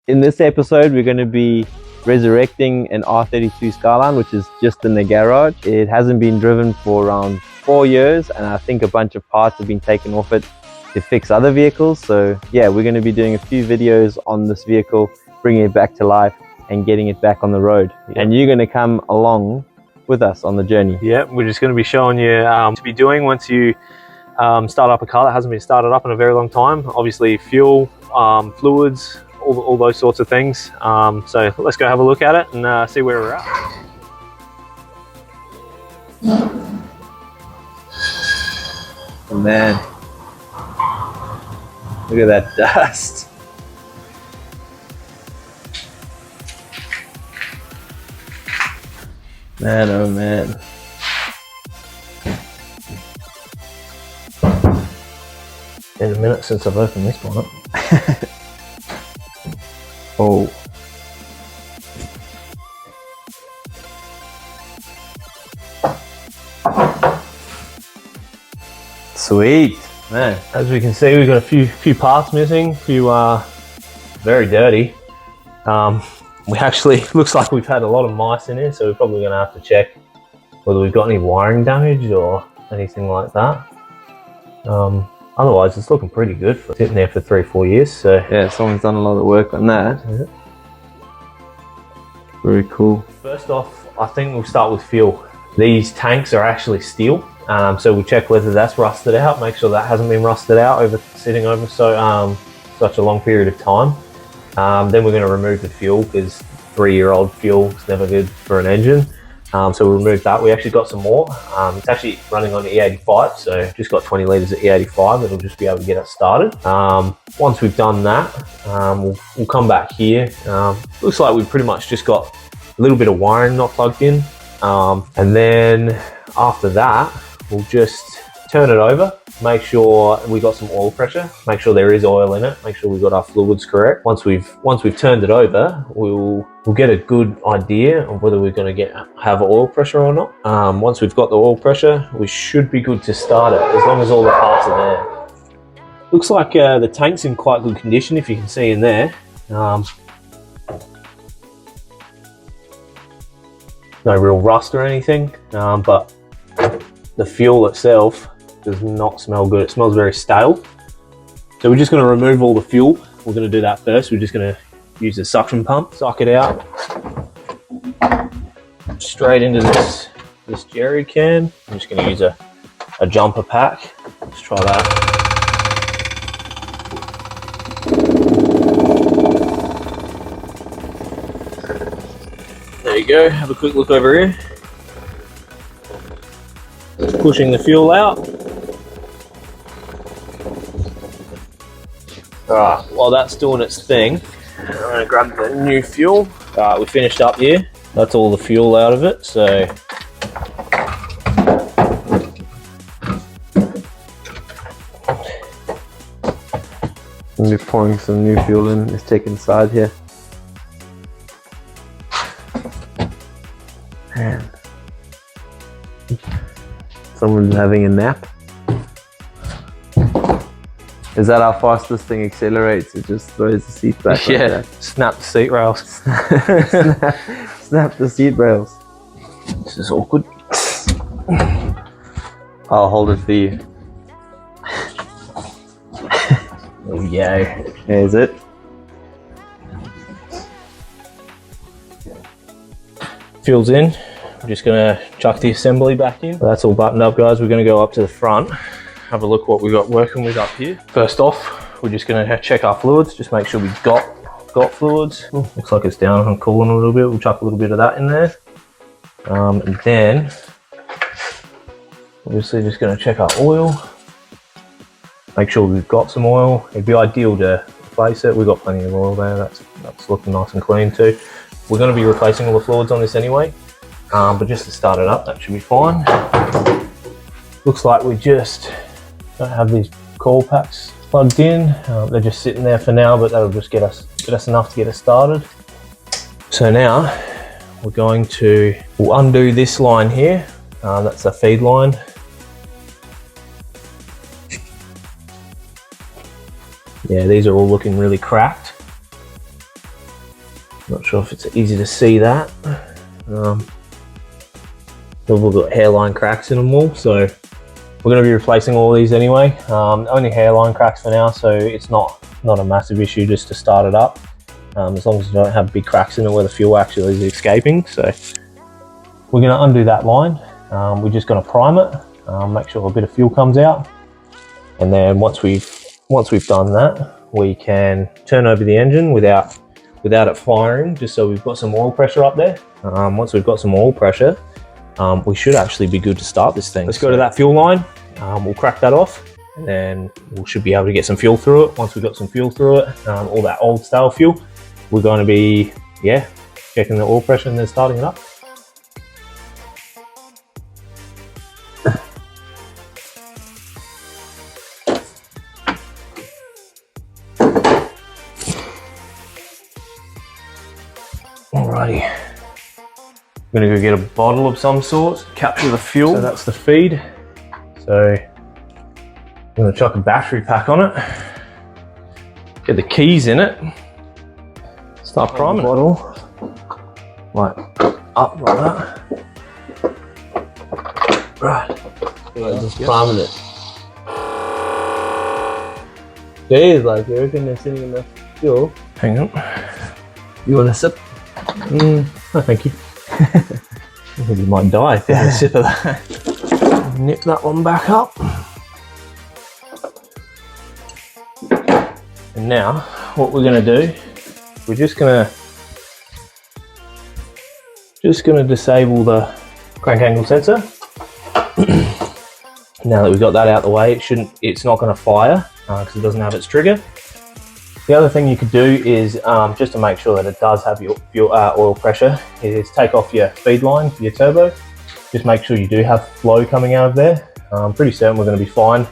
In this episode, we're going to be resurrecting an R32 Skyline, which is just in the garage. It hasn't been driven for around 4 years, and I think a bunch of parts have been taken off it to fix other vehicles. So yeah, we're going to be doing a few videos on this vehicle, bringing it back to life and getting it back on the road. Yep. And you're going to come along with us on the journey. Yeah, we're just going to be showing you to be doing once you start up a car that hasn't been started up in a very long time. Obviously fuel, fluids, all those sorts of things. So let's go have a look at it and see where we're at. Oh man, look at that dust. Man, oh man. In a minute since I've opened this one up. Oh. Sweet, man. As we can see, we've got a few parts missing, very dirty. We actually, looks like we've had a lot of mice in here, so we're probably gonna have to check whether we've got any wiring damage or anything like that. Otherwise, it's looking pretty good for sitting there for 3 or 4 years. So yeah, someone's done a lot of work on that. Yeah. Very cool. First off, I think we'll start with fuel. These tanks are actually steel, so we'll check whether that's rusted out. Make sure that hasn't been rusted out sitting over such a long period of time. Then we're going to remove the fuel because 3-year-old fuel is never good for an engine. So we'll remove that. We actually got some more. It's actually running on E85, so just got 20 litres of E85. It'll just be able to get us started. Once we've done that, we'll come back here. Looks like we've pretty much just got a little bit of wiring not plugged in. And then after that, we'll just turn it over, make sure we got some oil pressure, make sure there is oil in it, make sure we've got our fluids correct. Once we've turned it over, we'll get a good idea of whether we're going to have oil pressure or not. Once we've got the oil pressure, we should be good to start it, as long as all the parts are there. Looks like the tank's in quite good condition, if you can see in there. No real rust or anything, but the fuel itself does not smell good. It smells very stale. So we're just going to remove all the fuel. We're going to do that first. We're just going to use the suction pump, suck it out straight into this jerry can. I'm just going to use a jumper pack. Let's try that. There you go. Have a quick look over here. Just pushing the fuel out. Alright, while that's doing its thing, I'm going to grab the new fuel. Alright, we finished up here. That's all the fuel out of it, so I'm just pouring some new fuel in. Let's check inside here. Man. Someone's having a nap. Is that how fast this thing accelerates? It just throws the seat back. Yeah, like that. snap the seat rails. Snap the seat rails. This is awkward. I'll hold it for you. There we go. There's it. Fuel's in. I'm just going to chuck the assembly back in. That's all buttoned up, guys. We're going to go up to the front, have a look what we've got working with up here. First off, we're just going to check our fluids, just make sure we've got fluids. Ooh, looks like it's down and cooling a little bit. We'll chuck a little bit of that in there. And then, obviously just going to check our oil. Make sure we've got some oil. It'd be ideal to replace it. We've got plenty of oil there. That's looking nice and clean too. We're going to be replacing all the fluids on this anyway. But just to start it up, that should be fine. Looks like we just don't have these coil packs plugged in. They're just sitting there for now, but that'll just get us enough to get us started. So now we'll undo this line here. That's the feed line. Yeah, these are all looking really cracked. Not sure if it's easy to see that. We've got hairline cracks in them all, so we're going to be replacing all these anyway. Only hairline cracks for now, so it's not a massive issue just to start it up. As long as you don't have big cracks in it where the fuel actually is escaping. So we're going to undo that line. We're just going to prime it, make sure a bit of fuel comes out, and then once we've done that, we can turn over the engine without it firing, just so we've got some oil pressure up there. Once we've got some oil pressure, we should actually be good to start this thing. Let's go to that fuel line. We'll crack that off, and then we should be able to get some fuel through it. Once we've got some fuel through it, all that old style fuel, we're going to be, checking the oil pressure and then starting it up. Alrighty, I'm gonna go get a bottle of some sort, capture the fuel. So that's the feed. So I'm gonna chuck a battery pack on it, get the keys in it, start priming the bottle, like up like that. Right, just priming it. Geez, like you reckon they're sitting in the fuel? Hang on. You want a sip? No, thank you. I think you might die if you have a sip of that. Nip that one back up. And now, what we're going to do, we're just going to disable the crank angle sensor. Now that we've got that out of the way, it's not going to fire because it doesn't have its trigger. The other thing you could do is, just to make sure that it does have your oil pressure, is take off your feed line for your turbo. Just make sure you do have flow coming out of there. I'm pretty certain we're going to be fine.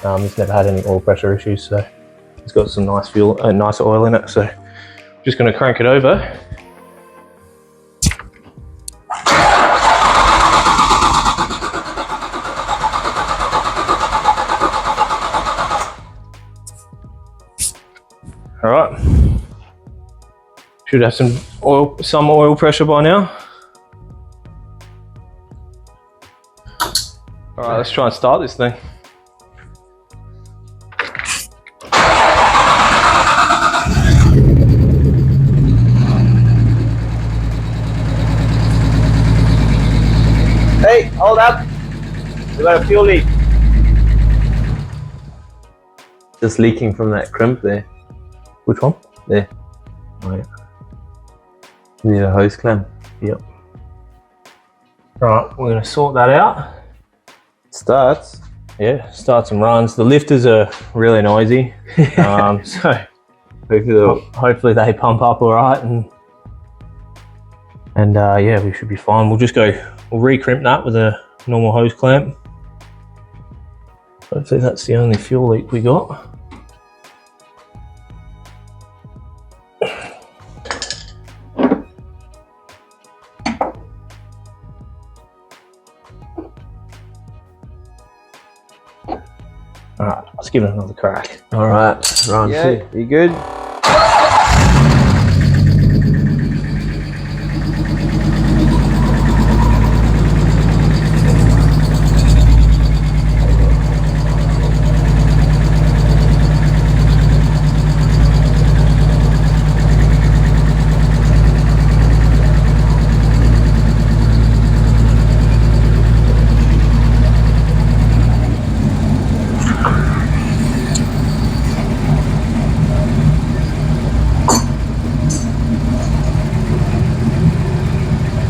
It's never had any oil pressure issues, so it's got some nice nice oil in it. So I'm just going to crank it over. All right, should have some oil pressure by now. All right, let's try and start this thing. Hey, hold up! We got a fuel leak. Just leaking from that crimp there. Which one? There. Right. You need a hose clamp. Yep. Right, we're going to sort that out. Starts. Yeah, starts and runs. The lifters are really noisy, so hopefully they pump up all right, and yeah, we should be fine. We'll re-crimp that with a normal hose clamp. Hopefully that's the only fuel leak we got. Alright, let's give it another crack. Alright, round two. You good?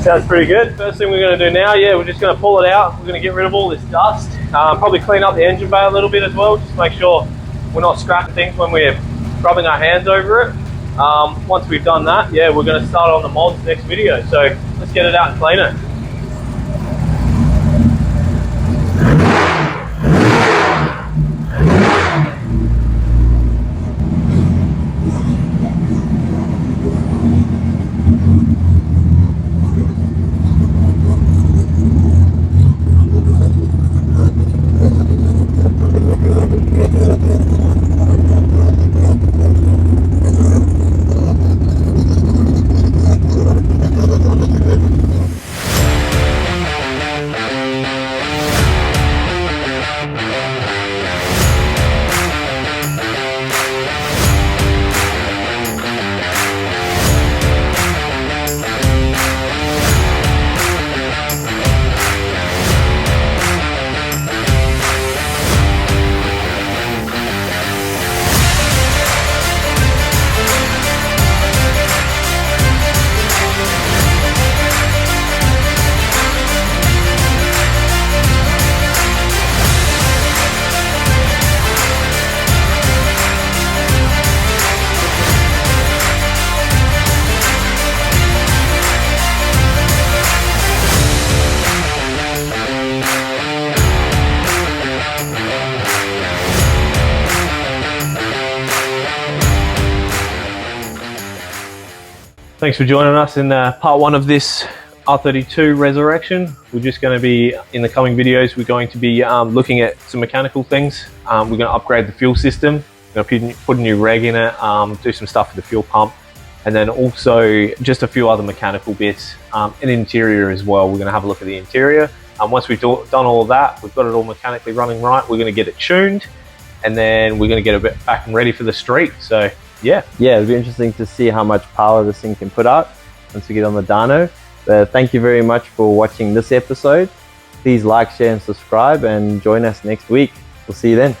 Sounds pretty good. First thing we're going to do now, we're just going to pull it out. We're going to get rid of all this dust. Probably clean up the engine bay a little bit as well, just to make sure we're not scrapping things when we're rubbing our hands over it. Once we've done that, we're going to start on the mods next video. So let's get it out and clean it. Thanks for joining us in part 1 of this R32 Resurrection. We're just going to be, in the coming videos, we're going to be looking at some mechanical things. We're going to upgrade the fuel system. We're going to put a new reg in it, do some stuff with the fuel pump, and then also just a few other mechanical bits. An interior as well. We're going to have a look at the interior. Once we've done all of that, we've got it all mechanically running right, we're going to get it tuned, and then we're going to get it back and ready for the street. So yeah, it'll be interesting to see how much power this thing can put out once we get on the dyno. Thank you very much for watching this episode. Please like, share and subscribe, and join us next week. We'll see you then.